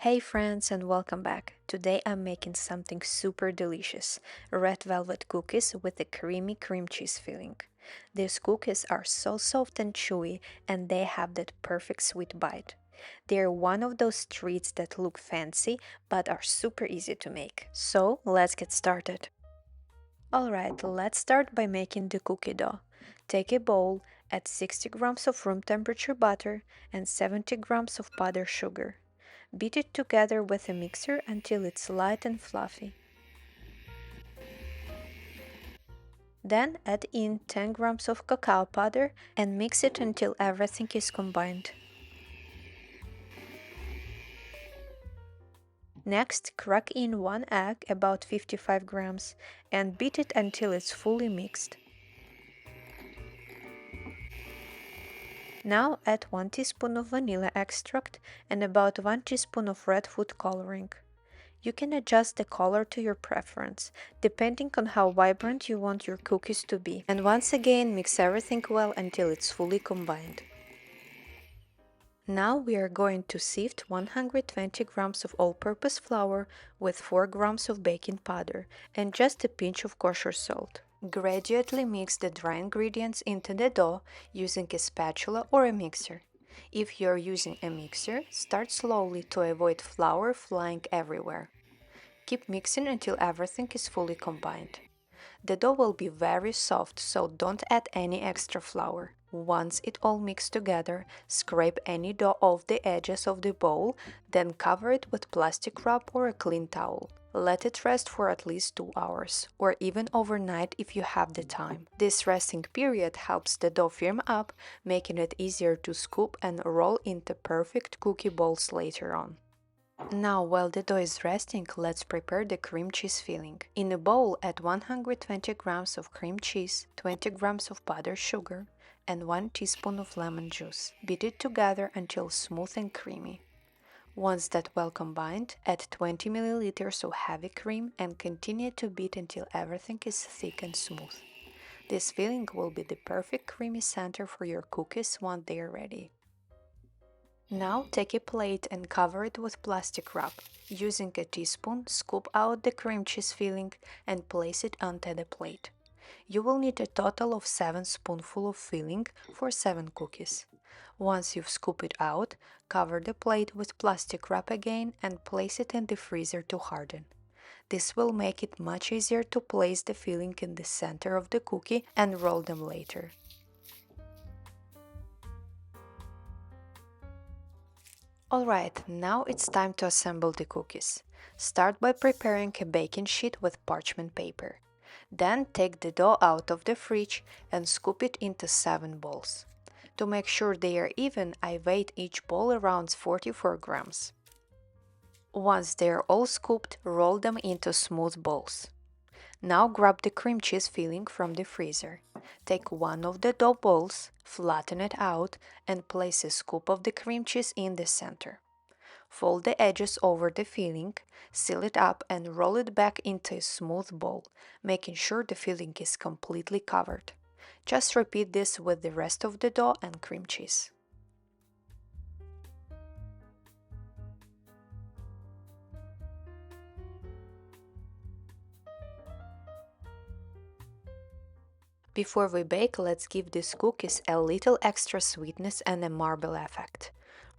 Hey friends and welcome back. Today I'm making something super delicious, red velvet cookies with a creamy cream cheese filling. These cookies are so soft and chewy and they have that perfect sweet bite. They're one of those treats that look fancy but are super easy to make. So let's get started. Alright, let's start by making the cookie dough. Take a bowl, add 60 grams of room temperature butter and 70 grams of powdered sugar. Beat it together with a mixer until it's light and fluffy. Then add in 10 grams of cacao powder and mix it until everything is combined. Next, crack in one egg, about 55 grams, and beat it until it's fully mixed. Now add 1 teaspoon of vanilla extract and about 1 teaspoon of red food coloring. You can adjust the color to your preference, depending on how vibrant you want your cookies to be. And once again, mix everything well until it's fully combined. Now we are going to sift 120 grams of all-purpose flour with 4 grams of baking powder and just a pinch of kosher salt. Gradually mix the dry ingredients into the dough using a spatula or a mixer. If you're using a mixer, start slowly to avoid flour flying everywhere. Keep mixing until everything is fully combined. The dough will be very soft, so don't add any extra flour. Once it all mixed together, scrape any dough off the edges of the bowl, then cover it with plastic wrap or a clean towel. Let it rest for at least 2 hours, or even overnight if you have the time. This resting period helps the dough firm up, making it easier to scoop and roll into perfect cookie balls later on. Now, while the dough is resting, let's prepare the cream cheese filling. In a bowl, add 120 grams of cream cheese, 20 grams of powdered sugar, and 1 teaspoon of lemon juice. Beat it together until smooth and creamy. Once that well combined, add 20 milliliters of heavy cream and continue to beat until everything is thick and smooth. This filling will be the perfect creamy center for your cookies once they are ready. Now take a plate and cover it with plastic wrap. Using a teaspoon, scoop out the cream cheese filling and place it onto the plate. You will need a total of 7 spoonfuls of filling for 7 cookies. Once you've scooped it out, cover the plate with plastic wrap again and place it in the freezer to harden. This will make it much easier to place the filling in the center of the cookie and roll them later. Alright, now it's time to assemble the cookies. Start by preparing a baking sheet with parchment paper. Then take the dough out of the fridge and scoop it into 7 balls. To make sure they are even, I weighed each ball around 44 grams. Once they are all scooped, roll them into smooth balls. Now grab the cream cheese filling from the freezer. Take one of the dough balls, flatten it out, and place a scoop of the cream cheese in the center. Fold the edges over the filling, seal it up, and roll it back into a smooth ball, making sure the filling is completely covered. Just repeat this with the rest of the dough and cream cheese. Before we bake, let's give these cookies a little extra sweetness and a marble effect.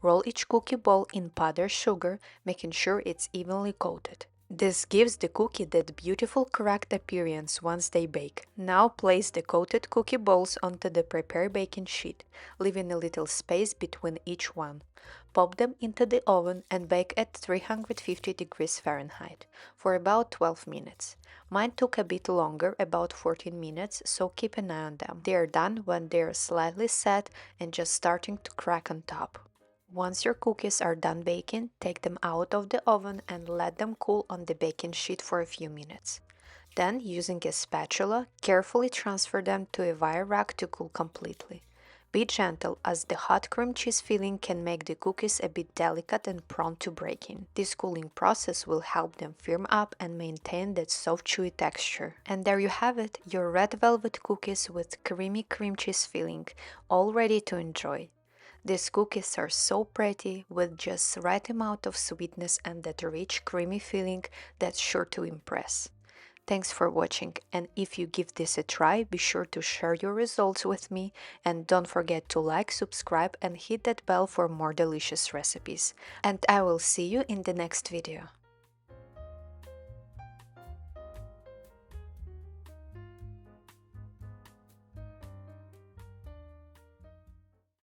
Roll each cookie ball in powdered sugar, making sure it's evenly coated. This gives the cookie that beautiful cracked appearance once they bake. Now place the coated cookie balls onto the prepared baking sheet, leaving a little space between each one. Pop them into the oven and bake at 350 degrees Fahrenheit for about 12 minutes. Mine took a bit longer, about 14 minutes, so keep an eye on them. They are done when they are slightly set and just starting to crack on top. Once your cookies are done baking, take them out of the oven and let them cool on the baking sheet for a few minutes. Then, using a spatula, carefully transfer them to a wire rack to cool completely. Be gentle, as the hot cream cheese filling can make the cookies a bit delicate and prone to breaking. This cooling process will help them firm up and maintain that soft chewy texture. And there you have it, your red velvet cookies with creamy cream cheese filling, all ready to enjoy. These cookies are so pretty with just the right amount of sweetness and that rich creamy feeling that's sure to impress. Thanks for watching, and if you give this a try, be sure to share your results with me, and don't forget to like, subscribe and hit that bell for more delicious recipes. And I will see you in the next video.